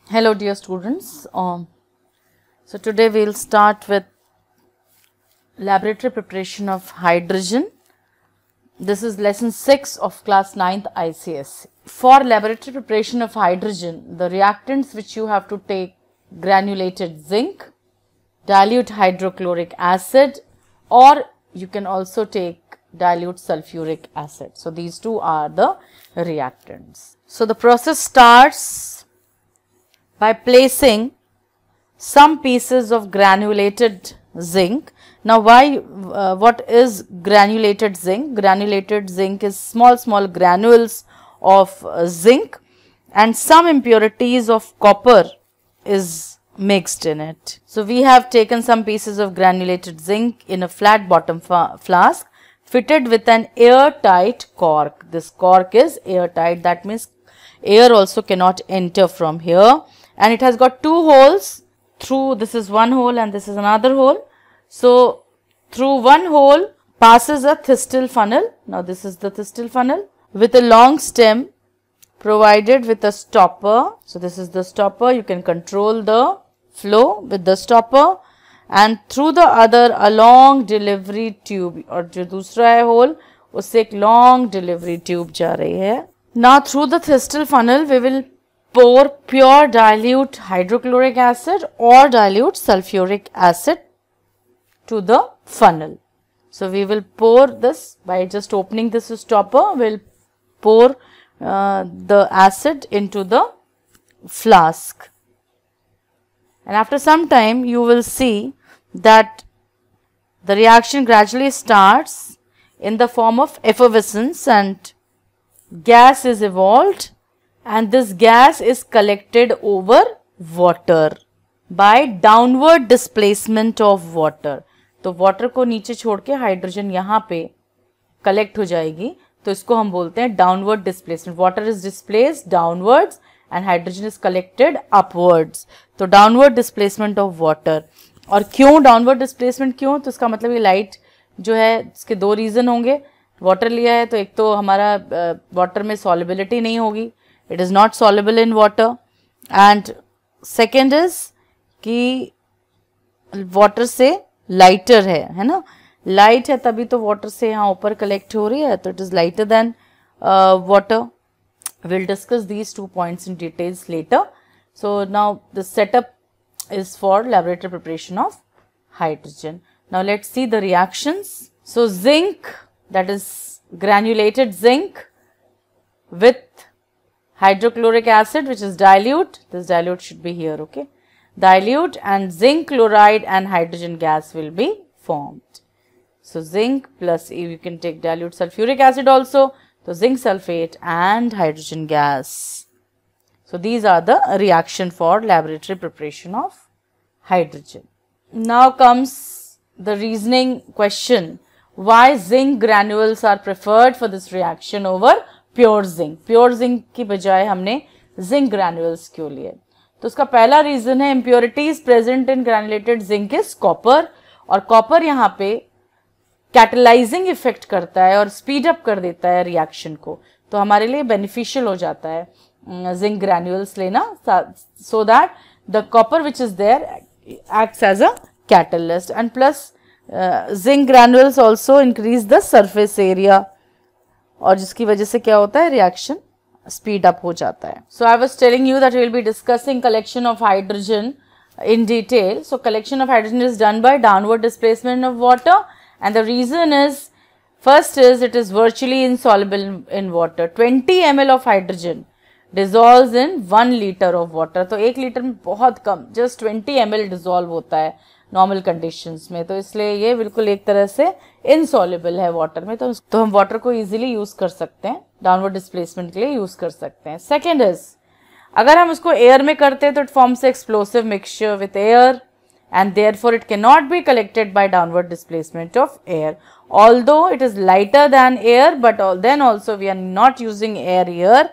Hello dear students, so today we will start with laboratory preparation of hydrogen. This is lesson 6 of class 9th ICSE. For laboratory preparation of hydrogen, the reactants which you have to take: granulated zinc, dilute hydrochloric acid, or you can also take dilute sulfuric acid. So these two are the reactants. So the process starts by placing some pieces of granulated zinc. Now what is granulated zinc? Granulated zinc is small granules of zinc, and some impurities of copper is mixed in it. So we have taken some pieces of granulated zinc in a flat bottom flask fitted with an airtight cork. This cork is airtight, that means air also cannot enter from here, and it has got two holes. Through this is one hole and this is another hole. So through one hole passes a Thistle funnel. Now this is the Thistle funnel with a long stem provided with a stopper. So this is the stopper. You can control the flow with the stopper, and through the other a long delivery tube, और जो दूसरा है hole उससे एक long delivery tube जा रही है. Now through the Thistle funnel we will pour pure dilute hydrochloric acid or dilute sulfuric acid to the funnel. So we will pour this by just opening this stopper. We will pour the acid into the flask, and after some time you will see that the reaction gradually starts in the form of effervescence and gas is evolved, and this gas is collected over water by downward displacement of water. तो water को नीचे छोड़ के hydrogen यहाँ पे collect हो जाएगी, तो इसको हम बोलते हैं downward displacement. Water is displaced downwards and hydrogen is collected upwards. तो डाउनवर्ड डिस्प्लेसमेंट ऑफ वाटर. और क्यों डाउनवर्ड डिस्प्लेसमेंट, क्यों? तो इसका मतलब ये लाइट जो है इसके दो रीज़न होंगे. वाटर लिया है तो एक तो हमारा वाटर में सॉलिबिलिटी नहीं होगी, it is not soluble in water, and second is कि वाटर से लाइटर है ना, लाइट है तभी तो वाटर से यहाँ ऊपर कलेक्ट हो रही है, तो it is lighter than water. We'll discuss these 2 points in details later. So now the setup is for laboratory preparation of hydrogen. Now let's see the reactions. So zinc, that is granulated zinc with hydrochloric acid, which is dilute. This dilute should be here, okay. Dilute and zinc chloride and hydrogen gas will be formed. So zinc plus, you can take dilute sulfuric acid also. So zinc sulfate and hydrogen gas. So these are the reaction for laboratory preparation of hydrogen. Now comes the reasoning question. Why zinc granules are preferred for this reaction over pure zinc? Pure zinc की बजाय हमने zinc granules क्यों लिए? तो उसका पहला reason है impurities present in granulated zinc is copper, और copper यहाँ पे कैटलाइजिंग इफेक्ट करता है और स्पीड अप कर देता है रिएक्शन को, तो हमारे लिए बेनिफिशियल हो जाता है जिंक ग्रैन्यूल्स लेना, so that the copper which is there acts as a catalyst, and plus zinc granules also increase the surface area, और जिसकी वजह से क्या होता है, रिएक्शन स्पीड अप हो जाता है. So I was telling you that we will be discussing collection of hydrogen in detail. So collection of hydrogen is done by downward displacement of water, and the reason is, first is it is virtually insoluble in water. 20 ml of hydrogen dissolves in 1 liter of water. तो 1 litre में बहुत कम, just 20 ml dissolve होता है normal conditions में, तो इसलिए ये बिल्कुल एक तरह से इनसॉल्युबल है वाटर में, तो हम वाटर को इजीली यूज कर सकते हैं, डाउनवर्ड डिस्प्लेसमेंट के लिए यूज कर सकते हैं. सेकेंड इज, अगर हम उसको एयर में करते हैं तो it forms explosive mixture with air, and therefore it cannot be collected by downward displacement of air. Although it is lighter than air, but then also we are not using air here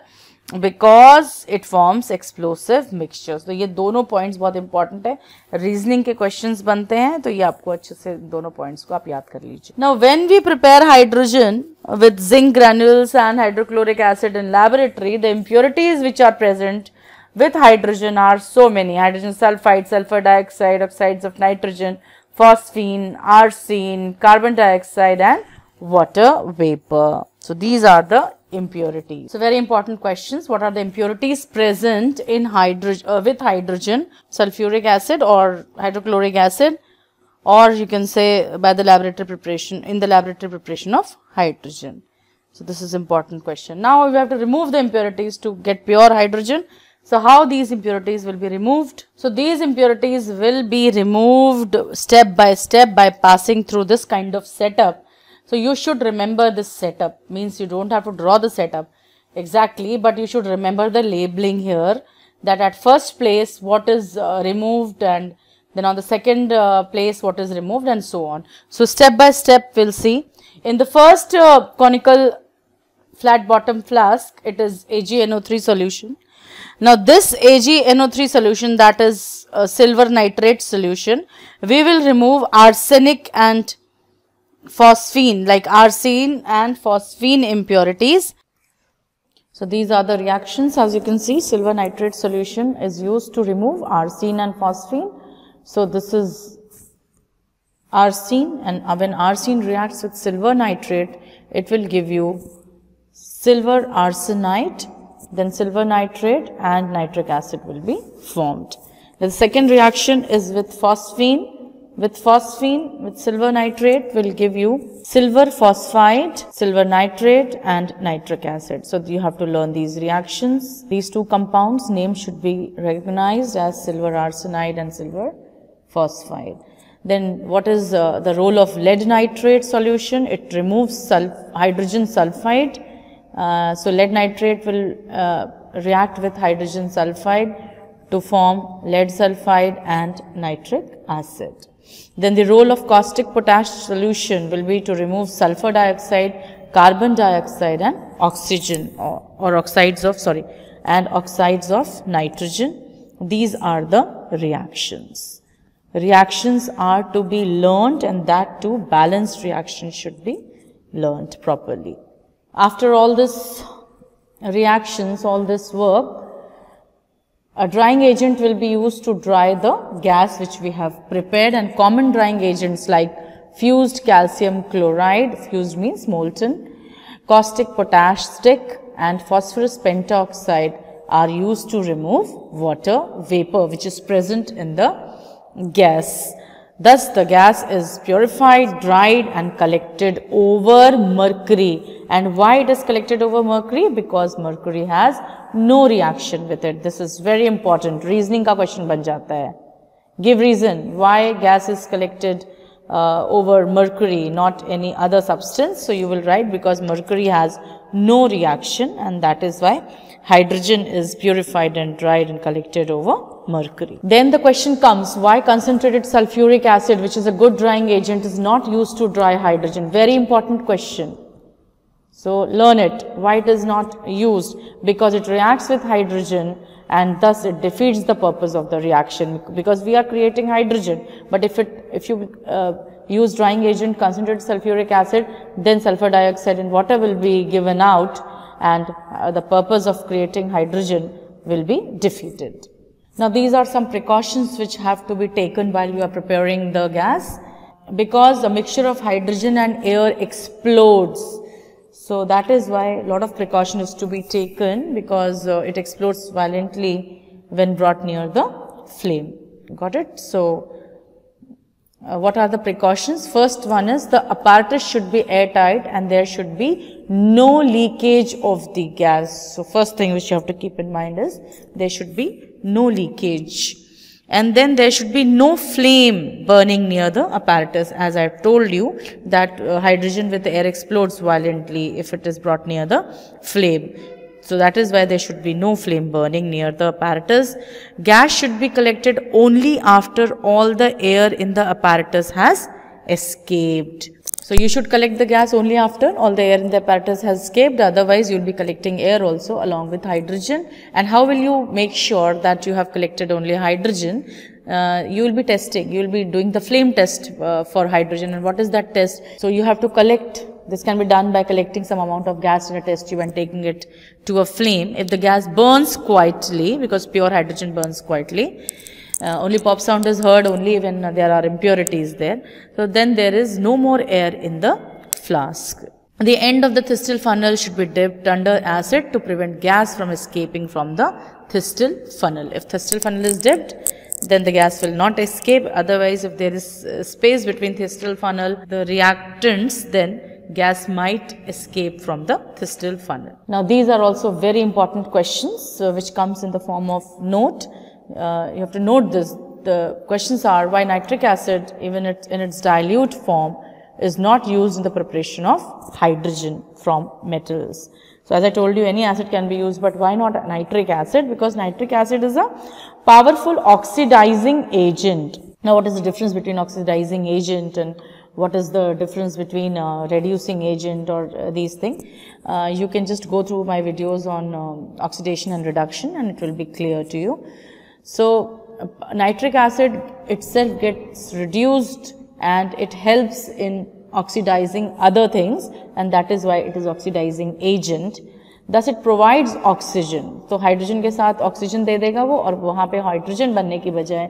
because it forms explosive mixtures. तो ये दोनों points बहुत important है, reasoning के questions बनते हैं, तो ये आपको अच्छे से दोनों points को आप याद कर लीजिए. Now when we prepare hydrogen with zinc granules and hydrochloric acid in laboratory, the impurities which are present with hydrogen are so many: hydrogen sulfide, sulfur dioxide, oxides of nitrogen, phosphine, arsine, carbon dioxide and water vapor. So these are the impurities. So very important questions. What are the impurities present in with hydrogen, sulfuric acid or hydrochloric acid, or you can say by the laboratory preparation, in the laboratory preparation of hydrogen. So this is important question. Now we have to remove the impurities to get pure hydrogen. So how these impurities will be removed? So these impurities will be removed step by step by passing through this kind of setup. So you should remember this setup, means you don't have to draw the setup exactly, but you should remember the labeling here, that at first place what is removed, and then on the second place what is removed, and so on. So step by step we'll see. In the first conical flat bottom flask, it is AgNO3 solution. Now this AgNO3 solution, that is silver nitrate solution, we will remove arsenic and phosphine, like arsine and phosphine impurities. So these are the reactions. As you can see, silver nitrate solution is used to remove arsine and phosphine. So this is arsine, and when arsine reacts with silver nitrate, it will give you silver arsenite, then silver nitrate and nitric acid will be formed. The second reaction is with phosphine. With silver nitrate will give you silver phosphide, silver nitrate and nitric acid. So you have to learn these reactions. These two compounds names should be recognized as silver arsenide and silver phosphide. Then what is the role of lead nitrate solution? It removes hydrogen sulfide. So lead nitrate will react with hydrogen sulfide to form lead sulfide and nitric acid. Then the role of caustic potash solution will be to remove sulfur dioxide, carbon dioxide and oxygen or oxides of nitrogen. These are the reactions. Reactions are to be learned, and that too balanced reactions should be learned properly. After all this reactions, all this work, a drying agent will be used to dry the gas which we have prepared, and common drying agents like fused calcium chloride, fused means molten, caustic potash stick and phosphorus pentoxide are used to remove water vapor which is present in the gas. Thus the gas is purified, dried and collected over mercury. And why it is collected over mercury? Because mercury has no reaction with it. This is very important. Reasoning ka question ban jata hai. Give reason why gas is collected over mercury, not any other substance. So you will write because mercury has no reaction, and that is why hydrogen is purified and dried and collected over mercury. Then the question comes, why concentrated sulfuric acid, which is a good drying agent, is not used to dry hydrogen? Very important question. So learn it. Why it is not used? Because it reacts with hydrogen and thus it defeats the purpose of the reaction, because we are creating hydrogen. But if you use drying agent concentrated sulfuric acid, then sulfur dioxide and water will be given out, and the purpose of creating hydrogen will be defeated. Now these are some precautions which have to be taken while you are preparing the gas, because the mixture of hydrogen and air explodes. So that is why a lot of precaution is to be taken, because it explodes violently when brought near the flame. Got it? So what are the precautions? First one is the apparatus should be airtight and there should be no leakage of the gas. So first thing which you have to keep in mind is there should be no leakage. And then there should be no flame burning near the apparatus, as I have told you that hydrogen with the air explodes violently if it is brought near the flame. So that is why there should be no flame burning near the apparatus. Gas should be collected only after all the air in the apparatus has escaped. So you should collect the gas only after all the air in the apparatus has escaped, otherwise you will be collecting air also along with hydrogen. And how will you make sure that you have collected only hydrogen? You will be testing, you will be doing the flame test for hydrogen. And what is that test? So you have to collect this can be done by collecting some amount of gas in a test tube and taking it to a flame. If the gas burns quietly, because pure hydrogen burns quietly, only pop sound is heard only when there are impurities there. So then there is no more air in the flask. The end of the Thystel funnel should be dipped under acid to prevent gas from escaping from the Thystel funnel. If Thystel funnel is dipped, then the gas will not escape. Otherwise, if there is space between Thystel funnel, the reactants, then gas might escape from the Thystel funnel. Now, these are also very important questions which comes in the form of note. You have to note this. The questions are why nitric acid, even in its dilute form, is not used in the preparation of hydrogen from metals. So, as I told you, any acid can be used, but why not nitric acid? Because nitric acid is a powerful oxidizing agent. Now, what is the difference between oxidizing agent and what is the difference between reducing agent or these things? You can just go through my videos on oxidation and reduction and it will be clear to you. So, nitric acid itself gets reduced and it helps in oxidizing other things, and that is why it is oxidizing agent. Thus it provides oxygen. So hydrogen के साथ oxygen दे देगा वो, और वहाँ पे hydrogen बनने की बजाय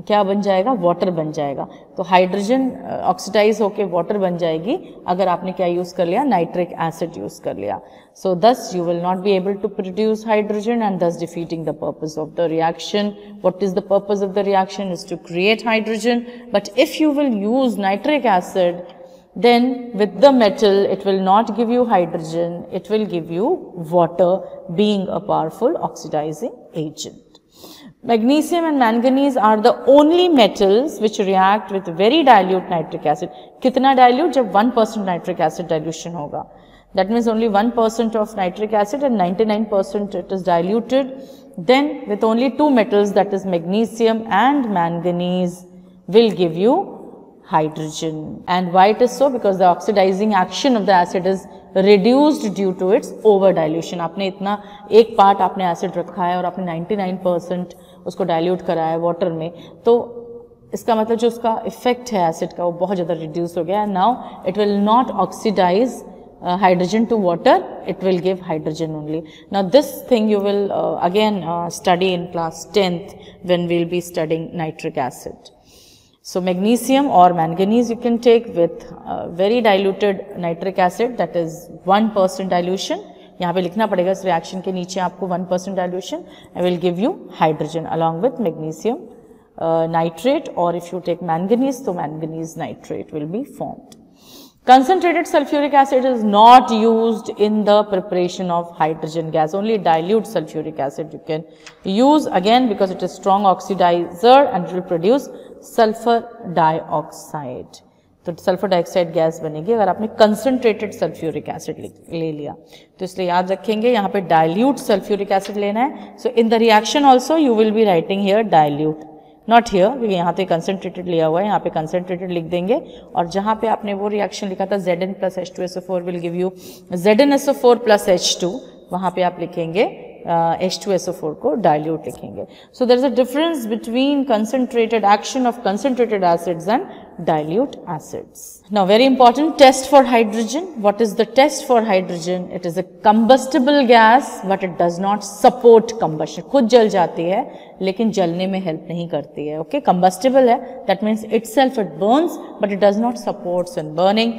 क्या बन जाएगा, water बन जाएगा. तो hydrogen oxidize होके water बन जाएगी अगर आपने क्या use कर लिया, nitric acid use कर लिया. So thus you will not be able to produce hydrogen and thus defeating the purpose of the reaction. What is the purpose of the reaction? Is to create hydrogen. But if you will use nitric acid, then with the metal it will not give you hydrogen, it will give you water, being a powerful oxidizing agent. Magnesium and manganese are the only metals which react with very dilute nitric acid. कितना dilute? जब 1% nitric acid dilution होगा. That means only 1% of nitric acid and 99% it is diluted. Then with only two metals, that is magnesium and manganese, will give you hydrogen. And why it is so? Because the oxidizing action of the acid is reduced due to its over dilution. आपने इतना एक part आपने acid रखा है और आपने 99% उसको dilute करा है water में, तो इसका मतलब जो उसका effect है acid का वो बहुत ज़्यादा reduce हो गया है. Now it will not oxidize hydrogen to water, it will give hydrogen only. Now this thing you will again study in class 10th when we will be studying nitric acid. So magnesium or manganese you can take with very diluted nitric acid, that is 1% dilution. यहाँ पे लिखना पड़ेगा इस reaction के नीचे आपको 1% dilution. I will give you hydrogen along with magnesium nitrate, or if you take manganese, so manganese nitrate will be formed. Concentrated sulfuric acid is not used in the preparation of hydrogen gas. Only dilute sulfuric acid you can use, again because it is strong oxidizer and it will produce sulfur dioxide. तो sulphur dioxide gas बनेगी अगर आपने concentrated sulphuric acid ले लिया. तो इसलिए याद रखेंगे यहाँ पे डाइल्यूट सल्फ्यूरिक एसिड लेना है. So in the reaction also you will be writing here dilute, not here, क्योंकि यहाँ पे कंसंट्रेटेड लिया हुआ है, यहाँ पे कंसंट्रेटेड लिख देंगे. और जहाँ पे आपने वो रिएक्शन लिखा था Zn plus H2SO4 will give you ZnSO4 plus H2, वहाँ पे आप लिखेंगे H2SO4 को डाइल्यूट लिखेंगे. So there is a difference between concentrated action of concentrated acids and dilute acids. Now very important, test for hydrogen. What is the test for hydrogen? It is a combustible gas but it does not support combustion. खुद जल जाती है लेकिन जलने में help नहीं करती है. Okay, combustible है, that means itself it burns but it does not support in burning.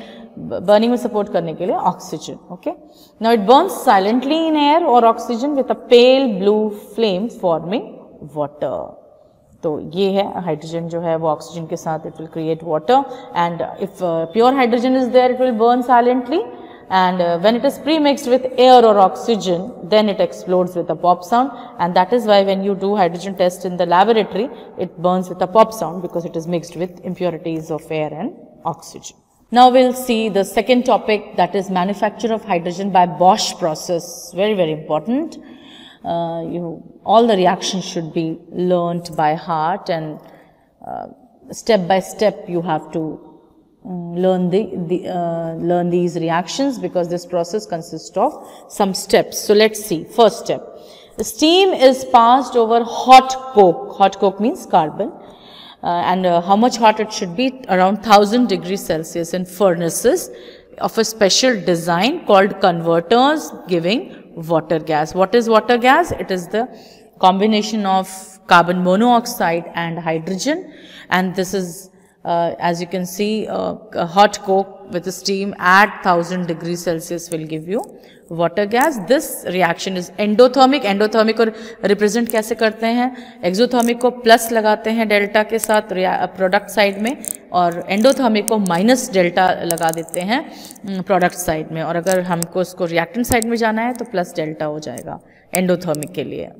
Burning में support करने के लिए oxygen. Okay, now it burns silently in air or oxygen with a pale blue flame forming water. तो ये है hydrogen जो है वो ऑक्सीजन के साथ it will create water, and if pure hydrogen is there it will burn silently, and when it is pre-mixed with air or oxygen then it explodes with a pop sound, and that is why when you do hydrogen test in the laboratory it burns with a pop sound because it is mixed with impurities of air and oxygen. Now we'll see the second topic, that is manufacture of hydrogen by Bosch process. Very important. All the reactions should be learnt by heart, and step by step you have to learn these reactions because this process consists of some steps. So let's see. First step, the steam is passed over hot coke. Hot coke means carbon, and how much hot it should be? Around 1000 degrees Celsius in furnaces. of a special design called converters giving water gas. What is water gas? It is the combination of carbon monoxide and hydrogen, and this is as you can see, a hot coke with a steam at 1000 degrees Celsius will give you water gas. This reaction is endothermic. Endothermic को represent कैसे करते हैं? Exothermic को plus लगाते हैं delta के साथ product side में, और एंडोथर्मिक को माइनस डेल्टा लगा देते हैं प्रोडक्ट साइड में, और अगर हमको इसको रिएक्टेंट साइड में जाना है तो प्लस डेल्टा हो जाएगा एंडोथर्मिक के लिए.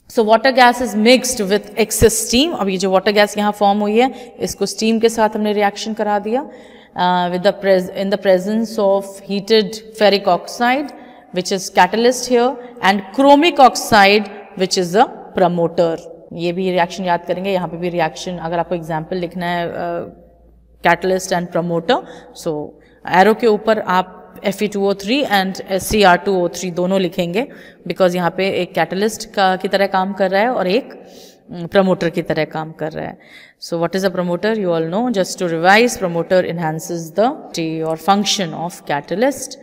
So water gas is mixed with excess steam. अब ये जो water gas यहाँ form हुई है, इसको steam के साथ हमने reaction करा दिया in the presence of heated ferric oxide, which is catalyst here, and chromic oxide, which is a promoter. ये भी reaction याद करेंगे. यहाँ पे भी reaction, अगर आपको example लिखना है catalyst and promoter, so arrow के ऊपर आप Fe2O3 एंड Cr2O3 दोनों लिखेंगे, बिकॉज यहाँ पे एक कैटलिस्ट की तरह काम कर रहा है और एक प्रमोटर की तरह काम कर रहा है. So what is a promoter? You all know. Just to revise, promoter enhances the activity or function of catalyst.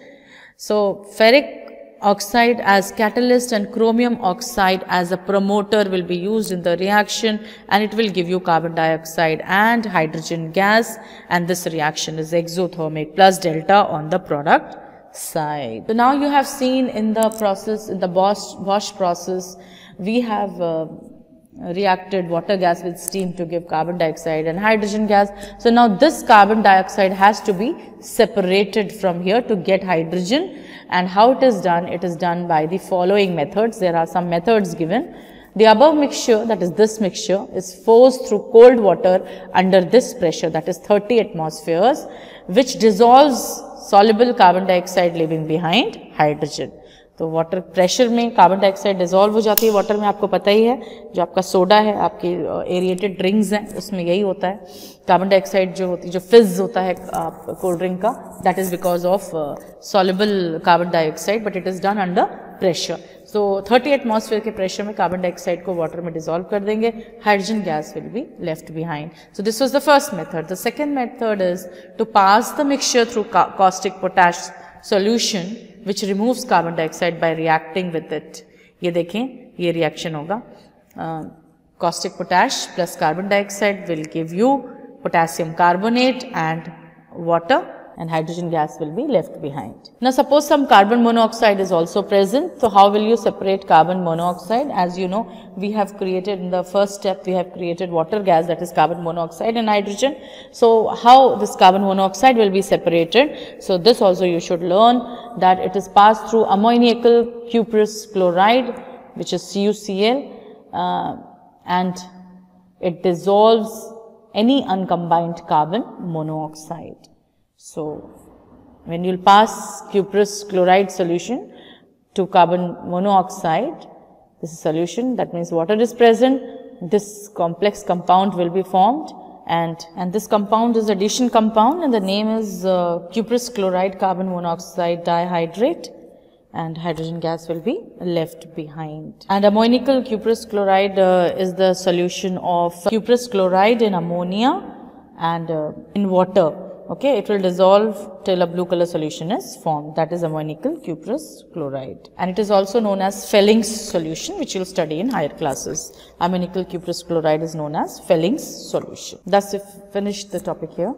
So ferric oxide as catalyst and chromium oxide as a promoter will be used in the reaction, and it will give you carbon dioxide and hydrogen gas, and this reaction is exothermic plus delta on the product side. So now you have seen in the process, in the Bosch process, we have reacted water gas with steam to give carbon dioxide and hydrogen gas. So now this carbon dioxide has to be separated from here to get hydrogen. And how it is done? It is done by the following methods. There are some methods given. The above mixture, that is this mixture, is forced through cold water under this pressure, that is 30 atmospheres, which dissolves soluble carbon dioxide, leaving behind hydrogen. तो water pressure में carbon dioxide dissolve हो जाती है water में. आपको पता ही है, जो आपका सोडा है, आपकी एरिएटेड ड्रिंक्स हैं, उसमें यही होता है. कार्बन डाइऑक्साइड जो होती है, जो फिज होता है कोल्ड ड्रिंक का, that is because of soluble carbon dioxide, but it is done under pressure. So 30 atmosphere के प्रेशर में कार्बन डाइऑक्साइड को वाटर में डिजोल्व कर देंगे, hydrogen gas will be left behind. So this was the first method. The second method is to pass the mixture through caustic potash solution, which removes carbon dioxide by reacting with it. ये देखें, ये reaction होगा. Caustic potash plus carbon dioxide will give you potassium carbonate and water, and hydrogen gas will be left behind. Now suppose some carbon monoxide is also present. So how will you separate carbon monoxide? As you know, we have created, in the first step, we have created water gas, that is carbon monoxide and hydrogen. So how this carbon monoxide will be separated? So this also you should learn, that it is passed through ammoniacal cuprous chloride, which is CuCl, and it dissolves any uncombined carbon monoxide. So when you will pass cuprous chloride solution to carbon monoxide, this is solution, that means water is present, this complex compound will be formed, and this compound is addition compound, and the name is cuprous chloride carbon monoxide dihydrate, and hydrogen gas will be left behind. And ammoniacal cuprous chloride is the solution of cuprous chloride in ammonia and in water. Okay, it will dissolve till a blue color solution is formed, that is ammoniacal cuprous chloride, and it is also known as Felling's solution, which you will study in higher classes. Ammoniacal cuprous chloride is known as Felling's solution. Thus, we finished the topic here.